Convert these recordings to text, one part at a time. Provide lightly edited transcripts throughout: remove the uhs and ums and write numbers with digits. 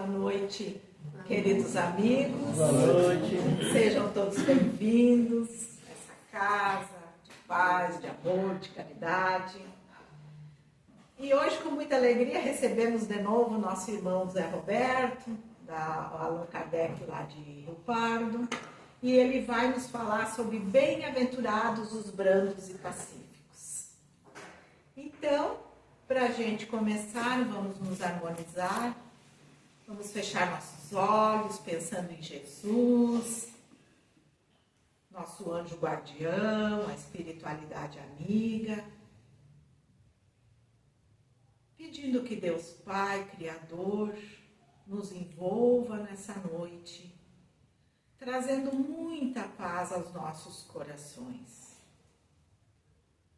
Boa noite, queridos amigos. Boa noite. Sejam todos bem-vindos a essa casa de paz, de amor, de caridade. E hoje, com muita alegria, recebemos de novo nosso irmão Zé Roberto, da Allan Kardec lá de Rio Pardo, e ele vai nos falar sobre bem-aventurados os brandos e pacíficos. Então, para a gente começar, vamos nos harmonizar, vamos fechar nossos olhos pensando em Jesus, nosso anjo guardião, a espiritualidade amiga, pedindo que Deus Pai, Criador, nos envolva nessa noite, trazendo muita paz aos nossos corações.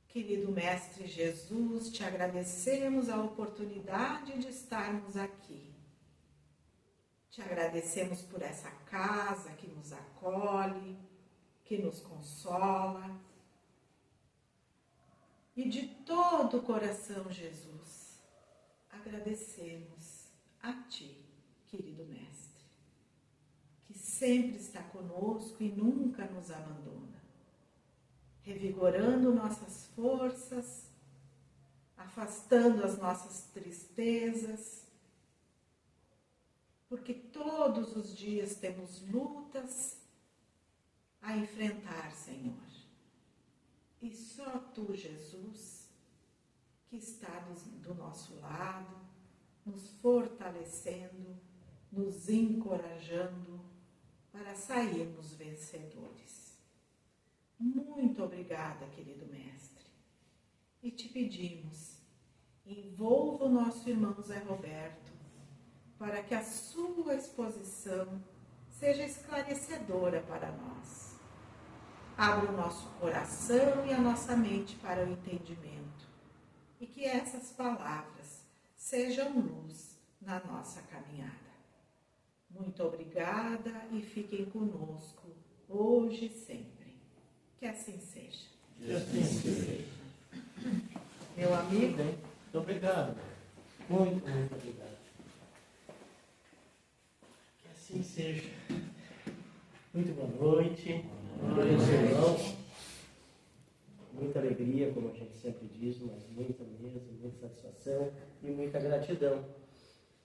Querido Mestre Jesus, te agradecemos a oportunidade de estarmos aqui. Te agradecemos por essa casa que nos acolhe, que nos consola. E de todo o coração, Jesus, agradecemos a Ti, querido Mestre, que sempre está conosco e nunca nos abandona, revigorando nossas forças, afastando as nossas tristezas, porque todos os dias temos lutas a enfrentar, Senhor. E só Tu, Jesus, que está do nosso lado, nos fortalecendo, nos encorajando para sairmos vencedores. Muito obrigada, querido Mestre. E te pedimos, envolva o nosso irmão Zé Roberto, para que a sua exposição seja esclarecedora para nós. Abra o nosso coração e a nossa mente para o entendimento, e que essas palavras sejam luz na nossa caminhada. Muito obrigada e fiquem conosco, hoje e sempre. Que assim seja. Que assim seja. Meu amigo. Muito obrigado. Muito obrigado. Que assim seja. Muito boa noite. Boa noite, irmãos. Muita alegria, como a gente sempre diz, mas muita mesmo, muita satisfação e muita gratidão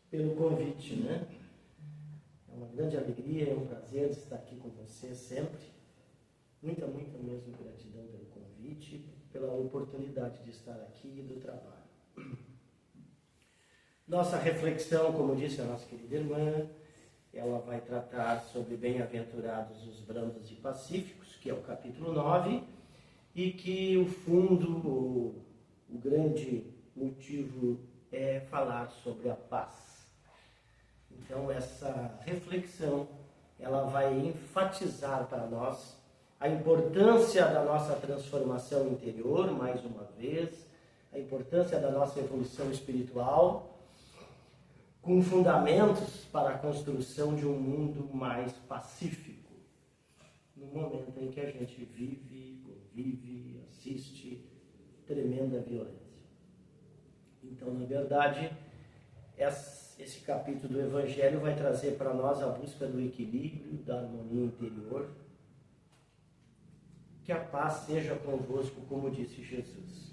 pelo convite, né? É uma grande alegria, é um prazer estar aqui com você sempre. Muita mesmo gratidão pelo convite, pela oportunidade de estar aqui e do trabalho. Nossa reflexão, como disse a nossa querida irmã, ela vai tratar sobre bem-aventurados os brandos e pacíficos, que é o capítulo 9, e que o fundo, o grande motivo é falar sobre a paz. Então essa reflexão, ela vai enfatizar para nós a importância da nossa transformação interior, mais uma vez, a importância da nossa evolução espiritual, com fundamentos para a construção de um mundo mais pacífico, no momento em que a gente vive, convive, assiste tremenda violência. Então, na verdade, esse capítulo do Evangelho vai trazer para nós a busca do equilíbrio, da harmonia interior. Que a paz seja convosco, como disse Jesus.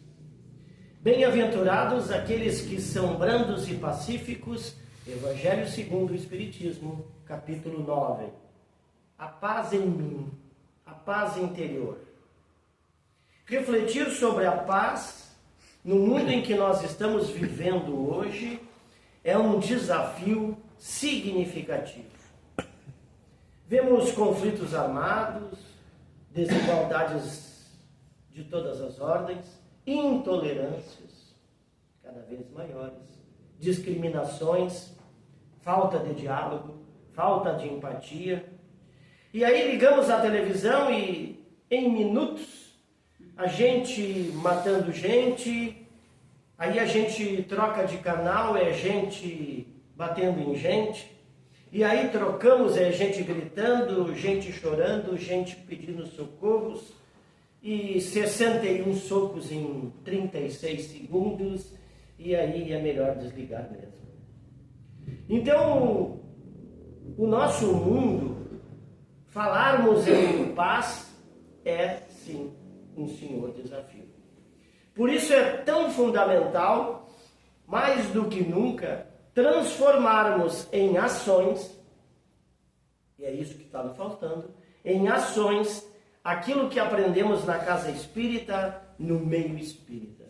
Bem-aventurados aqueles que são brandos e pacíficos, Evangelho segundo o Espiritismo, capítulo 9. A paz em mim, a paz interior. Refletir sobre a paz no mundo em que nós estamos vivendo hoje é um desafio significativo. Vemos conflitos armados, desigualdades de todas as ordens, intolerâncias cada vez maiores, discriminações, falta de diálogo, falta de empatia. E aí ligamos a televisão e em minutos a gente matando gente, aí a gente troca de canal, é gente batendo em gente, e aí trocamos, é gente gritando, gente chorando, gente pedindo socorros, e 61 socos em 36 segundos, e aí é melhor desligar mesmo. Então, o nosso mundo, falarmos em paz é, sim, um senhor desafio. Por isso é tão fundamental, mais do que nunca, transformarmos em ações, e é isso que está nos faltando, em ações, aquilo que aprendemos na casa espírita, no meio espírita.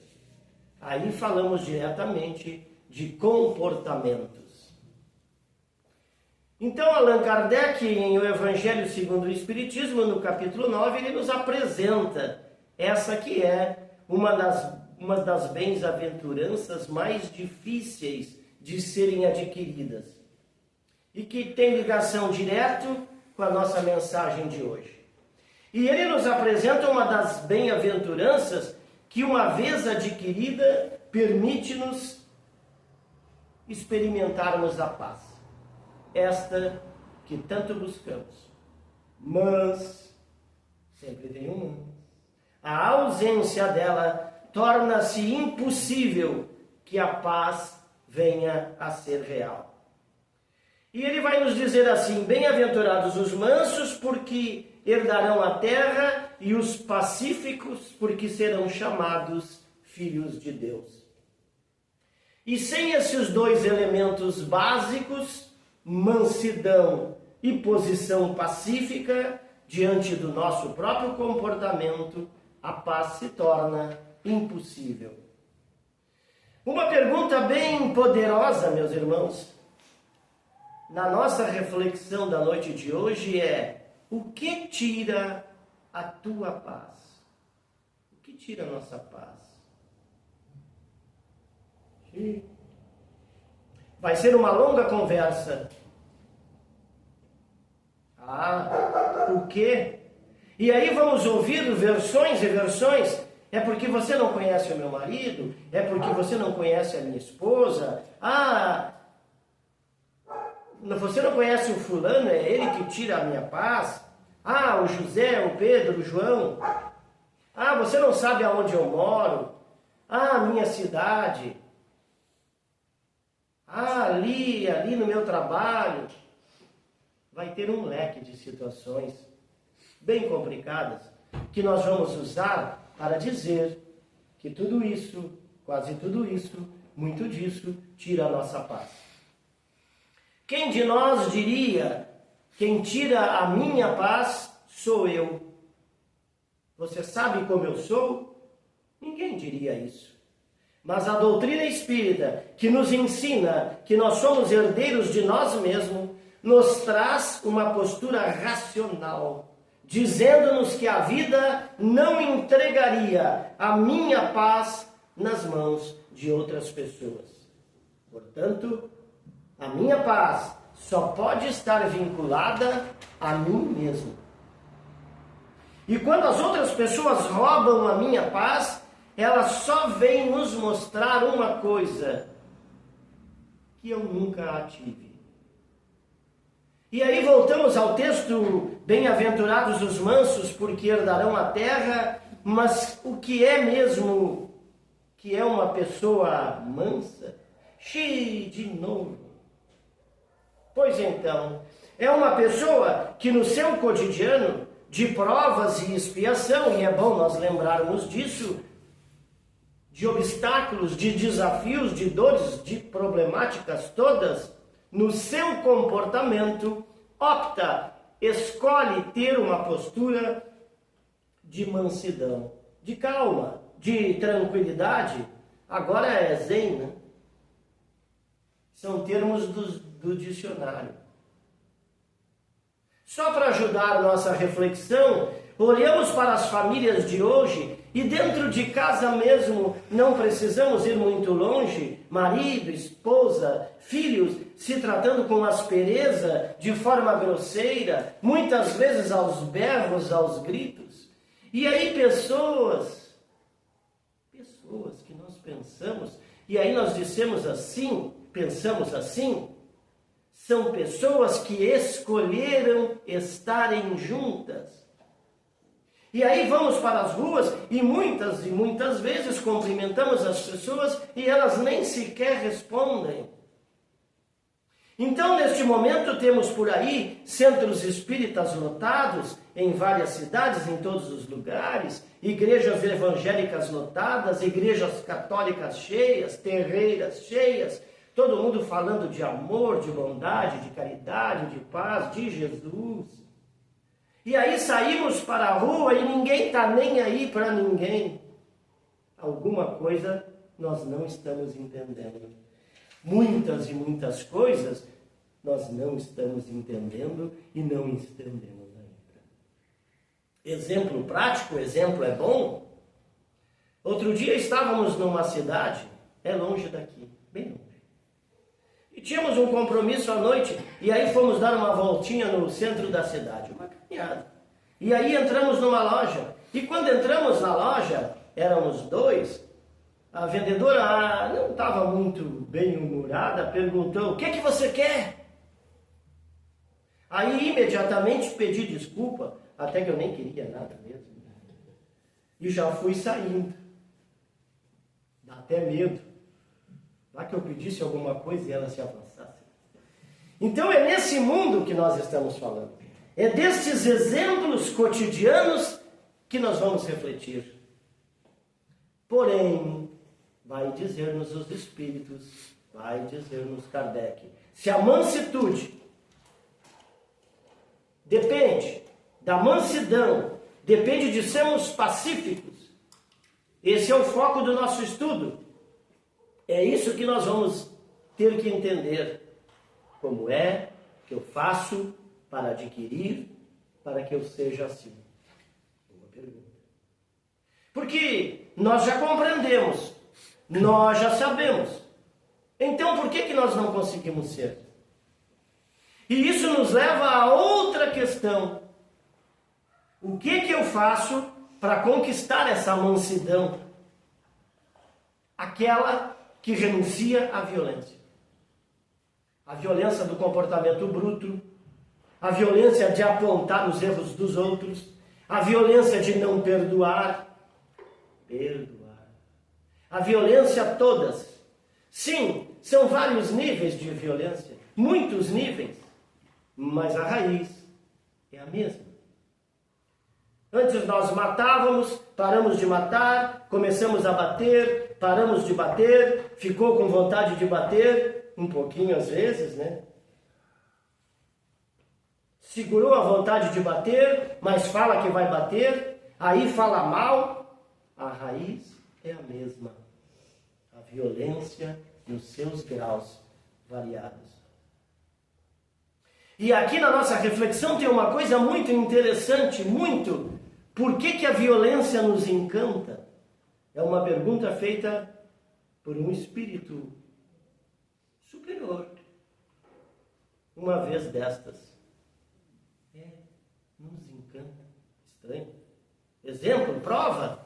Aí falamos diretamente de comportamentos. Então, Allan Kardec, em O Evangelho segundo o Espiritismo, no capítulo 9, ele nos apresenta essa que é uma das bem-aventuranças mais difíceis de serem adquiridas e que tem ligação direto com a nossa mensagem de hoje. E ele nos apresenta uma das bem-aventuranças que, uma vez adquirida, permite-nos experimentarmos a paz. Esta que tanto buscamos. Mas, sempre tem um mas, a ausência dela torna-se impossível que a paz venha a ser real. E ele vai nos dizer assim: bem-aventurados os mansos, porque herdarão a terra, e os pacíficos, porque serão chamados filhos de Deus. E sem esses dois elementos básicos, mansidão e posição pacífica, diante do nosso próprio comportamento, a paz se torna impossível. Uma pergunta bem poderosa, meus irmãos, na nossa reflexão da noite de hoje é: o que tira a tua paz? O que tira a nossa paz? Vai ser uma longa conversa. O quê? E aí vamos ouvir versões e versões. É porque você não conhece o meu marido? É porque você não conhece a minha esposa? Você não conhece o fulano? É ele que tira a minha paz? O José, o Pedro, o João? Você não sabe aonde eu moro? A minha cidade? Ali no meu trabalho. Vai ter um leque de situações bem complicadas que nós vamos usar para dizer que tudo isso, quase tudo isso, muito disso, tira a nossa paz. Quem de nós diria: quem tira a minha paz sou eu? Você sabe como eu sou? Ninguém diria isso. Mas a doutrina espírita, que nos ensina que nós somos herdeiros de nós mesmos, nos traz uma postura racional, dizendo-nos que a vida não entregaria a minha paz nas mãos de outras pessoas. Portanto, a minha paz só pode estar vinculada a mim mesmo. E quando as outras pessoas roubam a minha paz, elas só vêm nos mostrar uma coisa: que eu nunca a tive. E aí voltamos ao texto: bem-aventurados os mansos, porque herdarão a terra. Mas o que é mesmo que é uma pessoa mansa? De novo. Pois então, é uma pessoa que no seu cotidiano de provas e expiação, e é bom nós lembrarmos disso, de obstáculos, de desafios, de dores, de problemáticas todas, no seu comportamento, escolhe ter uma postura de mansidão, de calma, de tranquilidade. Agora é zen, né? São termos do dicionário. Só para ajudar nossa reflexão, olhamos para as famílias de hoje e dentro de casa mesmo, não precisamos ir muito longe, marido, esposa, filhos, se tratando com aspereza, de forma grosseira, muitas vezes aos berros, aos gritos. E aí pessoas que nós pensamos, e aí nós pensamos assim, são pessoas que escolheram estarem juntas. E aí vamos para as ruas e muitas vezes cumprimentamos as pessoas e elas nem sequer respondem. Então, neste momento, temos por aí centros espíritas lotados em várias cidades, em todos os lugares, igrejas evangélicas lotadas, igrejas católicas cheias, terreiras cheias, todo mundo falando de amor, de bondade, de caridade, de paz, de Jesus. E aí saímos para a rua e ninguém está nem aí para ninguém. Alguma coisa nós não estamos entendendo. Muitas e muitas coisas nós não estamos entendendo e não entendemos ainda. Exemplo prático, exemplo é bom. Outro dia estávamos numa cidade, é longe daqui, bem longe. E tínhamos um compromisso à noite, e aí fomos dar uma voltinha no centro da cidade, uma caminhada. E aí entramos numa loja, e quando entramos na loja, éramos dois, a vendedora não estava muito bem-humorada, perguntou, o que você quer? Aí imediatamente pedi desculpa, até que eu nem queria nada mesmo. E já fui saindo. Dá até medo. Lá que eu pedisse alguma coisa e ela se avançasse. Então é nesse mundo que nós estamos falando. É destes exemplos cotidianos que nós vamos refletir. Porém, vai dizer-nos os Espíritos, vai dizer-nos Kardec, se a mansitude depende da mansidão, depende de sermos pacíficos, esse é o foco do nosso estudo. É isso que nós vamos ter que entender. Como é que eu faço para adquirir, para que eu seja assim? Uma pergunta. Porque nós já compreendemos, nós já sabemos. Então por que nós não conseguimos ser? E isso nos leva a outra questão. O que eu faço para conquistar essa mansidão? Aquela que renuncia à violência. A violência do comportamento bruto, a violência de apontar os erros dos outros, a violência de não perdoar. A violência todas. Sim, são vários níveis de violência, muitos níveis, mas a raiz é a mesma. Antes nós matávamos, paramos de matar, começamos a bater, paramos de bater, ficou com vontade de bater, um pouquinho às vezes, né? Segurou a vontade de bater, mas fala que vai bater, aí fala mal, a raiz é a mesma. A violência nos seus graus variados. E aqui na nossa reflexão tem uma coisa muito interessante, muito. Por que a violência nos encanta? É uma pergunta feita por um espírito superior. Uma vez destas. Nos encanta. Estranho. Exemplo, prova.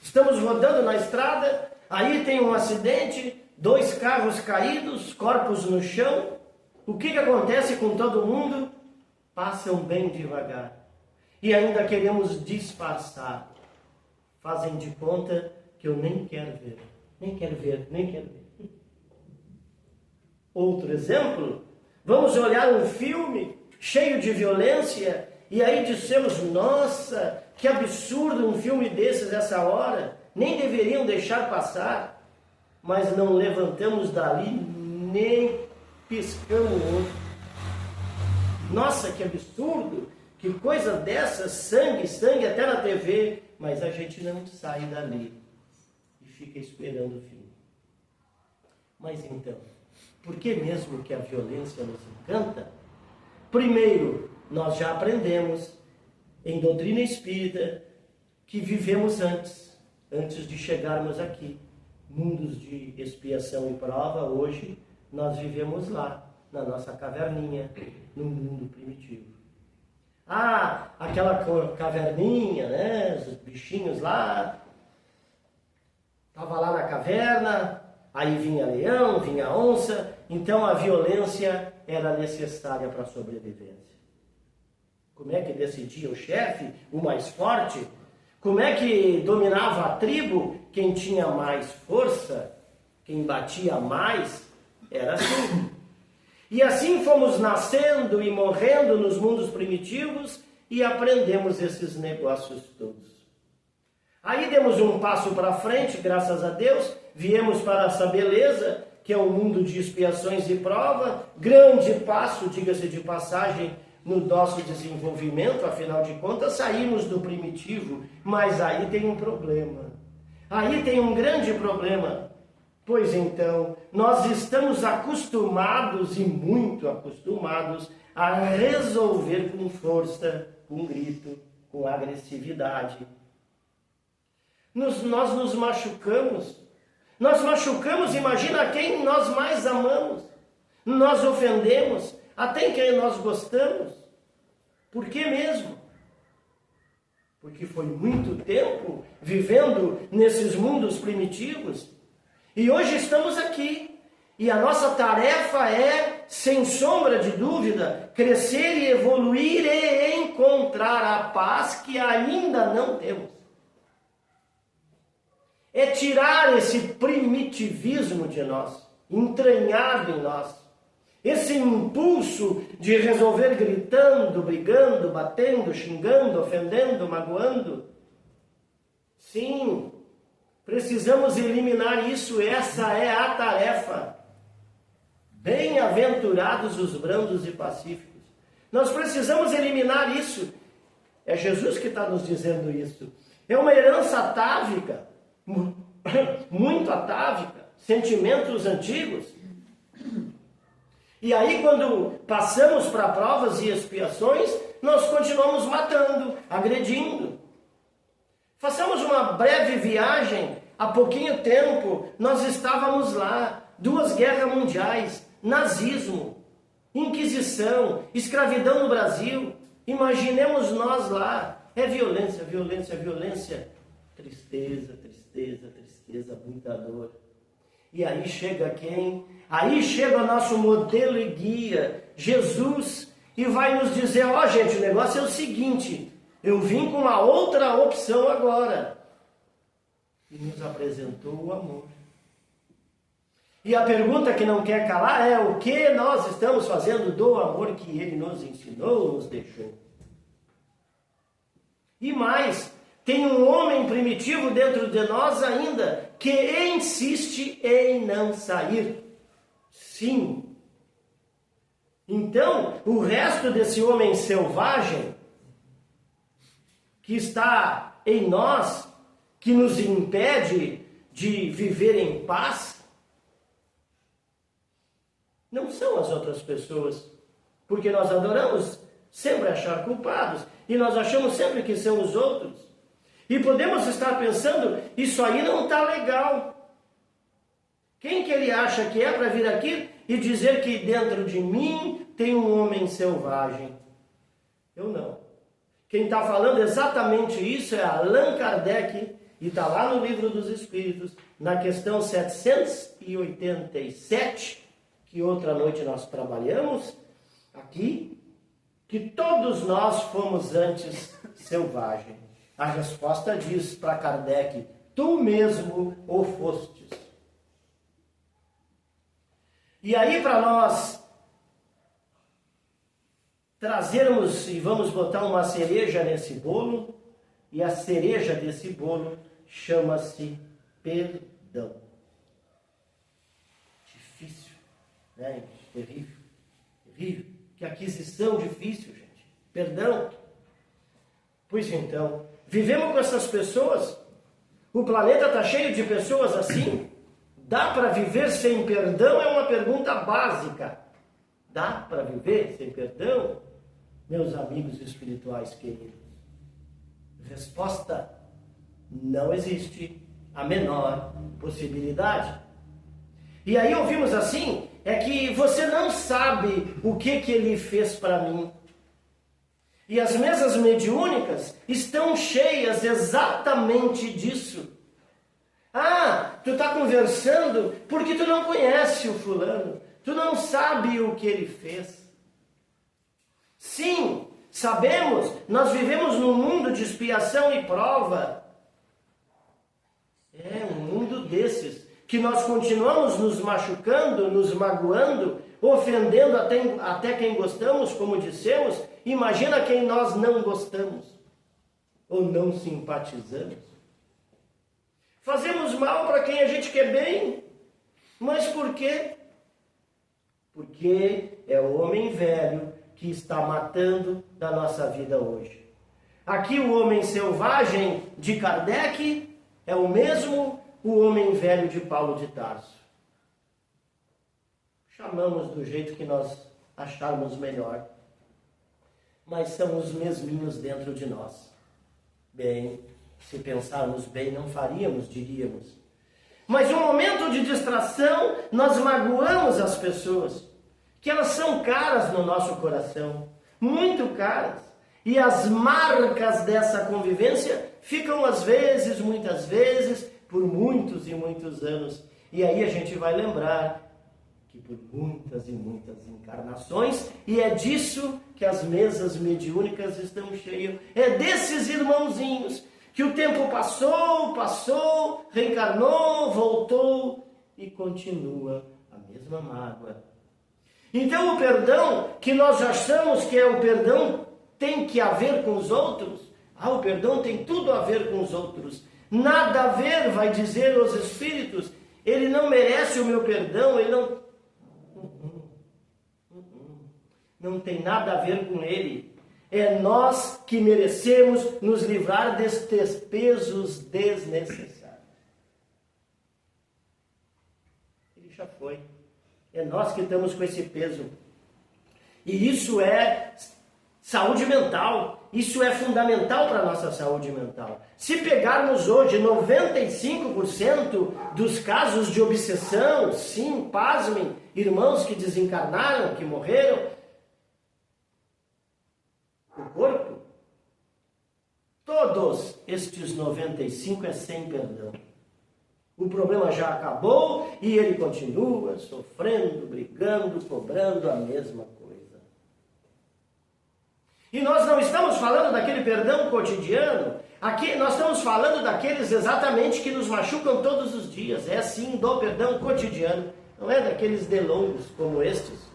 Estamos rodando na estrada, aí tem um acidente, 2 carros caídos, corpos no chão. O que acontece com todo mundo? Passam bem devagar. E ainda queremos disfarçar. Fazem de conta que eu nem quero ver. Nem quero ver, nem quero ver. Outro exemplo, vamos olhar um filme cheio de violência e aí dissemos, nossa, que absurdo um filme desses essa hora. Nem deveriam deixar passar. Mas não levantamos dali nem piscamos o olho. Nossa, que absurdo, que coisa dessa, sangue até na TV, mas a gente não sai dali e fica esperando o fim. Mas então, por que mesmo que a violência nos encanta? Primeiro, nós já aprendemos em doutrina espírita que vivemos antes de chegarmos aqui. Mundos de expiação e prova, hoje nós vivemos lá, na nossa caverninha, no mundo primitivo. Aquela caverninha, né? Os bichinhos lá. Estava lá na caverna, aí vinha leão, vinha onça, então a violência era necessária para a sobrevivência. Como é que decidia o chefe, o mais forte? Como é que dominava a tribo? Quem tinha mais força, quem batia mais, era assim. E assim fomos nascendo e morrendo nos mundos primitivos e aprendemos esses negócios todos. Aí demos um passo para frente, graças a Deus, viemos para essa beleza, que é o mundo de expiações e prova, grande passo, diga-se de passagem, no nosso desenvolvimento, afinal de contas, saímos do primitivo, mas aí tem um problema. Aí tem um grande problema. Pois então, nós estamos acostumados, e muito acostumados, a resolver com força, com grito, com agressividade. Nós nos machucamos. Nós machucamos, imagina quem nós mais amamos. Nós ofendemos, até quem nós gostamos. Por que mesmo? Porque foi muito tempo vivendo nesses mundos primitivos. E hoje estamos aqui. E a nossa tarefa é, sem sombra de dúvida, crescer e evoluir e encontrar a paz que ainda não temos. É tirar esse primitivismo de nós, entranhado em nós. Esse impulso de resolver gritando, brigando, batendo, xingando, ofendendo, magoando. Sim, precisamos eliminar isso, essa é a tarefa. Bem-aventurados os brandos e pacíficos. Nós precisamos eliminar isso. É Jesus que está nos dizendo isso. É uma herança atávica, muito atávica, sentimentos antigos. E aí, quando passamos para provas e expiações, nós continuamos matando, agredindo. Façamos uma breve viagem. Há pouquinho tempo, nós estávamos lá. 2 guerras mundiais, nazismo, Inquisição, escravidão no Brasil. Imaginemos nós lá. É violência, violência, violência. Tristeza, tristeza, tristeza, muita dor. E aí chega quem? Aí chega o nosso modelo e guia, Jesus, e vai nos dizer, ó gente, o negócio é o seguinte, eu vim com uma outra opção agora. E nos apresentou o amor. E a pergunta que não quer calar é o que nós estamos fazendo do amor que Ele nos ensinou, nos deixou. E mais, tem um homem primitivo dentro de nós ainda, que insiste em não sair. Sim. Então, o resto desse homem selvagem, que está em nós, que nos impede de viver em paz, não são as outras pessoas. Porque nós adoramos sempre achar culpados, e nós achamos sempre que são os outros. E podemos estar pensando, isso aí não está legal. Quem que ele acha que é para vir aqui e dizer que dentro de mim tem um homem selvagem? Eu não. Quem está falando exatamente isso é Allan Kardec, e está lá no Livro dos Espíritos, na questão 787, que outra noite nós trabalhamos aqui, que todos nós fomos antes selvagens. A resposta diz para Kardec, tu mesmo o fostes. E aí para nós trazermos e vamos botar uma cereja nesse bolo, e a cereja desse bolo chama-se perdão. Difícil, né? Terrível, terrível. Que aquisição difícil, gente. Perdão. Pois então, vivemos com essas pessoas? O planeta está cheio de pessoas assim? Dá para viver sem perdão? É uma pergunta básica. Dá para viver sem perdão? Meus amigos espirituais queridos. Resposta: não existe a menor possibilidade. E aí ouvimos assim, é que você não sabe o que ele fez para mim. E as mesas mediúnicas estão cheias exatamente disso. Ah, tu está conversando porque tu não conhece o fulano. Tu não sabe o que ele fez. Sim, sabemos, nós vivemos num mundo de expiação e prova. É um mundo desses, que que nós continuamos nos machucando, nos magoando, ofendendo até quem gostamos, como dissemos, imagina quem nós não gostamos ou não simpatizamos. Fazemos mal para quem a gente quer bem, mas por quê? Porque é o homem velho que está matando da nossa vida hoje. Aqui o homem selvagem de Kardec é o mesmo o homem velho de Paulo de Tarso. Chamamos do jeito que nós acharmos melhor, mas são os mesminhos dentro de nós. Bem, se pensarmos bem, não faríamos, diríamos. Mas um momento de distração, nós magoamos as pessoas, que elas são caras no nosso coração, muito caras. E as marcas dessa convivência ficam às vezes, muitas vezes, por muitos e muitos anos. E aí a gente vai lembrar que por muitas e muitas encarnações, e é disso que as mesas mediúnicas estão cheias, é desses irmãozinhos que o tempo passou, reencarnou, voltou e continua a mesma mágoa. Então o perdão que nós achamos que é o perdão tem que haver com os outros, o perdão tem tudo a ver com os outros. Nada a ver, vai dizer os espíritos, ele não merece o meu perdão, ele não tem nada a ver com ele. É nós que merecemos nos livrar destes pesos desnecessários. Ele já foi. É nós que estamos com esse peso. E isso é saúde mental. Isso é fundamental para a nossa saúde mental. Se pegarmos hoje 95% dos casos de obsessão, sim, pasmem, irmãos que desencarnaram, que morreram, o corpo, todos estes 95 é sem perdão. O problema já acabou e ele continua sofrendo, brigando, cobrando a mesma coisa. E nós não estamos falando daquele perdão cotidiano, aqui nós estamos falando daqueles exatamente que nos machucam todos os dias. É sim do perdão cotidiano, não é daqueles delongos como estes.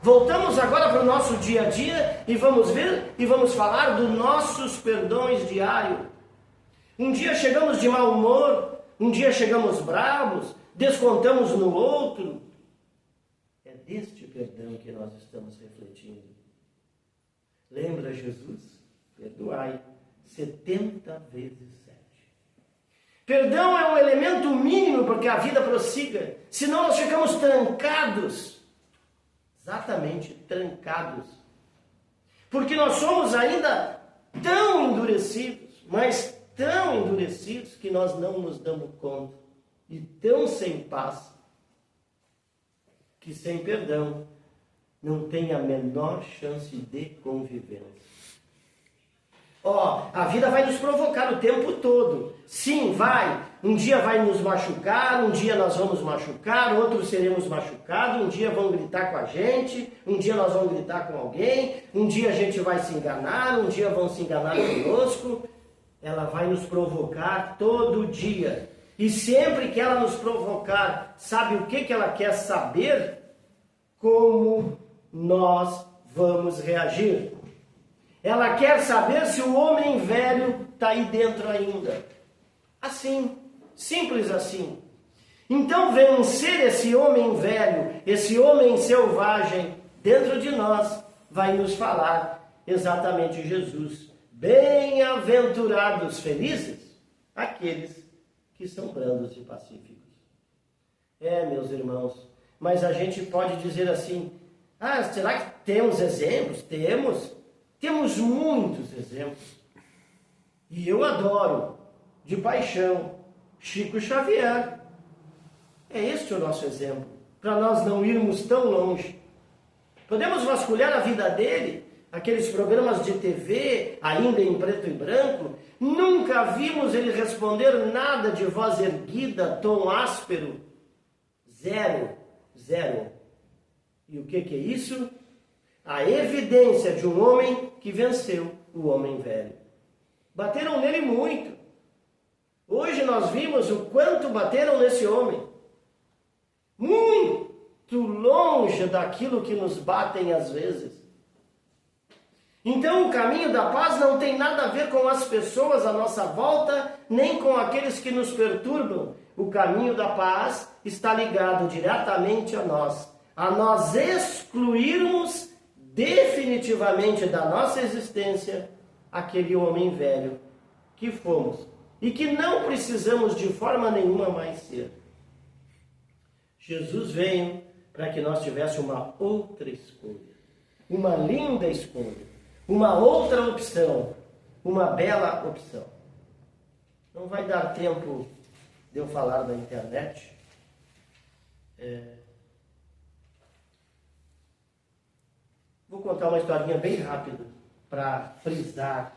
Voltamos agora para o nosso dia a dia e vamos ver e vamos falar dos nossos perdões diários. Um dia chegamos de mau humor, um dia chegamos bravos, descontamos no outro. É deste perdão que nós estamos refletindo. Lembra Jesus? Perdoai 70 vezes 7. Perdão é um elemento mínimo para que a vida prossiga. Senão nós ficamos trancados. Exatamente, trancados. Porque nós somos ainda tão endurecidos, mas tão endurecidos que nós não nos damos conta. E tão sem paz, que sem perdão não tem a menor chance de convivência. A vida vai nos provocar o tempo todo. Sim, vai. Um dia vai nos machucar, um dia nós vamos machucar, outros seremos machucados, um dia vão gritar com a gente, um dia nós vamos gritar com alguém, um dia a gente vai se enganar, um dia vão se enganar conosco. Ela vai nos provocar todo dia. E sempre que ela nos provocar, sabe o que ela quer saber? Como nós vamos reagir. Ela quer saber se o homem velho está aí dentro ainda. Assim, simples assim. Então vencer esse homem velho, esse homem selvagem dentro de nós, vai nos falar exatamente Jesus. Bem-aventurados, felizes, aqueles que são brandos e pacíficos. Meus irmãos, mas a gente pode dizer assim, será que temos exemplos? Temos muitos exemplos. E eu adoro, de paixão, Chico Xavier. É este o nosso exemplo, para nós não irmos tão longe. Podemos vasculhar a vida dele, aqueles programas de TV, ainda em preto e branco, nunca vimos ele responder nada de voz erguida, tom áspero. Zero. E o que é isso? A evidência de um homem que venceu o homem velho. Bateram nele muito. Hoje nós vimos o quanto bateram nesse homem. muito longe daquilo que nos batem às vezes. Então o caminho da paz não tem nada a ver com as pessoas à nossa volta, nem com aqueles que nos perturbam. O caminho da paz está ligado diretamente a nós excluirmos definitivamente da nossa existência aquele homem velho que fomos e que não precisamos de forma nenhuma mais ser. Jesus veio para que nós tivéssemos uma outra escolha, uma linda escolha, uma outra opção, uma bela opção. Não vai dar tempo de eu falar da internet. Vou contar uma historinha bem rápida para frisar,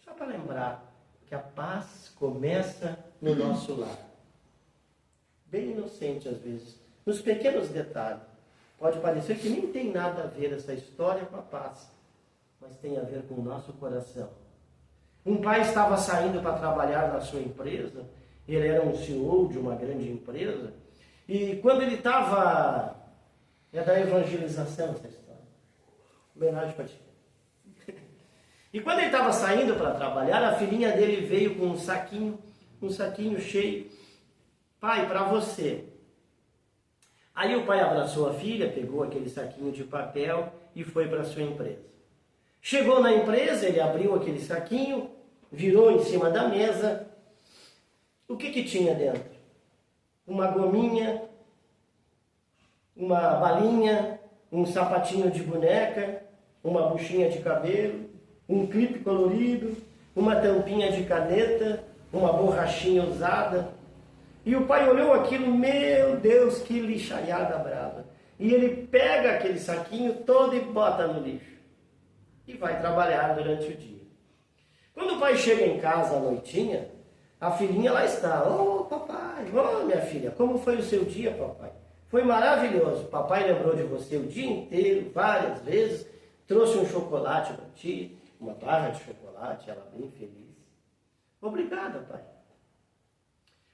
só para lembrar que a paz começa no nosso lar. Bem inocente às vezes, nos pequenos detalhes. Pode parecer que nem tem nada a ver essa história com a paz, mas tem a ver com o nosso coração. Um pai estava saindo para trabalhar na sua empresa, ele era um CEO de uma grande empresa, e quando ele estava... É da evangelização essa história. Homenagem para ti. E quando ele estava saindo para trabalhar, a filhinha dele veio com um saquinho cheio. Pai, para você. Aí o pai abraçou a filha, pegou aquele saquinho de papel e foi para a sua empresa. Chegou na empresa, ele abriu aquele saquinho, virou em cima da mesa. O que tinha dentro? Uma gominha, uma balinha, um sapatinho de boneca, uma buchinha de cabelo, um clipe colorido, uma tampinha de caneta, uma borrachinha usada. E o pai olhou aquilo, meu Deus, que lixaiada brava. E ele pega aquele saquinho todo e bota no lixo. E vai trabalhar durante o dia. Quando o pai chega em casa à noitinha, a filhinha lá está. Ô papai, ô minha filha, como foi o seu dia, papai? Foi maravilhoso. Papai lembrou de você o dia inteiro, várias vezes. Trouxe um chocolate para ti, uma barra de chocolate, ela bem feliz. Obrigada, pai.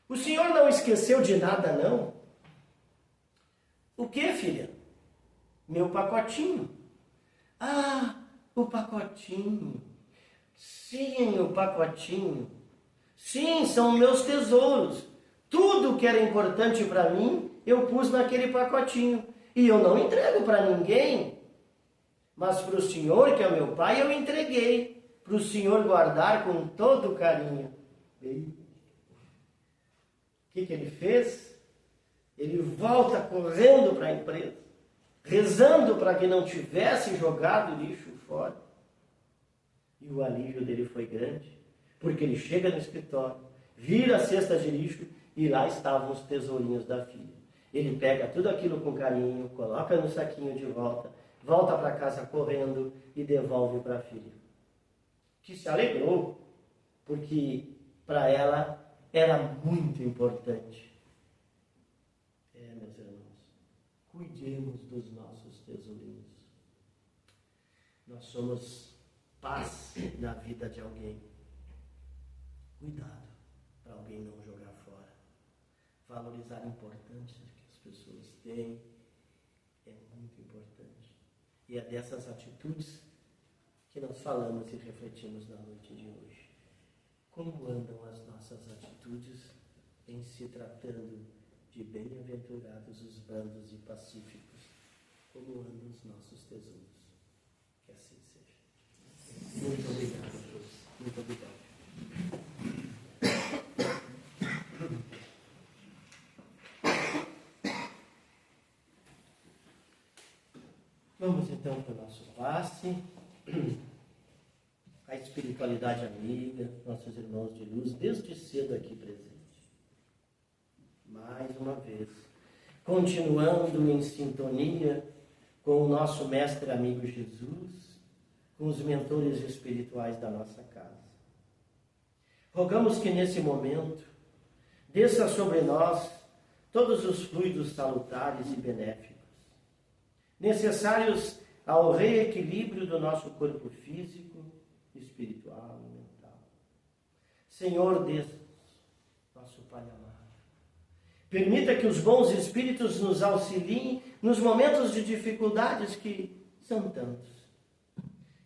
O senhor não esqueceu de nada, não? O que, filha? Meu pacotinho. Ah, o pacotinho. Sim, o pacotinho. Sim, são meus tesouros. Tudo que era importante para mim, eu pus naquele pacotinho. E eu não entrego para ninguém. Mas para o senhor, que é meu pai, eu entreguei. Para o senhor guardar com todo carinho. O que ele fez? Ele volta correndo para a empresa, rezando para que não tivesse jogado lixo fora. E o alívio dele foi grande, porque ele chega no escritório, vira a cesta de lixo e lá estavam os tesourinhos da filha. Ele pega tudo aquilo com carinho, coloca no saquinho de volta, volta para casa correndo e devolve para a filha, que se alegrou, porque para ela era muito importante. Meus irmãos, cuidemos dos nossos tesourinhos. Nós somos paz na vida de alguém. Cuidado para alguém não jogar fora. Valorizar a importância que as pessoas têm é muito importante. E é dessas atitudes que nós falamos e refletimos na noite de hoje. Como andam as nossas atitudes em se tratando de bem-aventurados os brandos e pacíficos? Como andam os nossos tesouros? Que assim seja. Muito obrigado a todos. Muito obrigado. Vamos então para o nosso passe. A espiritualidade amiga, nossos irmãos de luz, desde cedo aqui presente. Mais uma vez, continuando em sintonia com o nosso mestre amigo Jesus, com os mentores espirituais da nossa casa. Rogamos que nesse momento desça sobre nós todos os fluidos salutares e benéficos, necessários ao reequilíbrio do nosso corpo físico, espiritual e mental. Senhor Deus, nosso Pai amado, Permita que os bons espíritos nos auxiliem nos momentos de dificuldades que são tantos.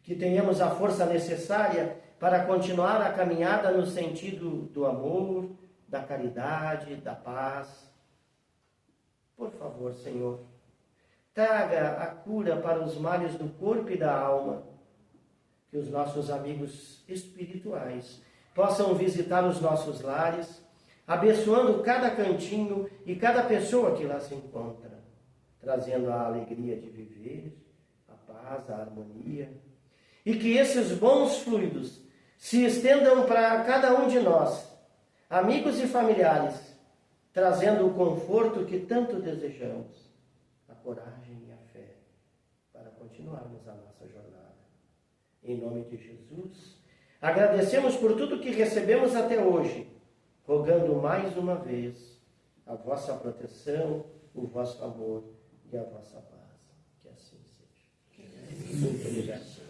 Que tenhamos a força necessária para continuar a caminhada no sentido do amor, da caridade, da paz. Por favor, Senhor, traga a cura para os males do corpo e da alma. Que os nossos amigos espirituais possam visitar os nossos lares, abençoando cada cantinho e cada pessoa que lá se encontra, trazendo a alegria de viver, a paz, a harmonia. E que esses bons fluidos se estendam para cada um de nós, amigos e familiares, trazendo o conforto que tanto desejamos, a coragem e a fé para continuarmos a nossa jornada. Em nome de Jesus, agradecemos por tudo que recebemos até hoje, rogando mais uma vez a vossa proteção, o vosso amor e a vossa paz. Que assim seja. Muito obrigado.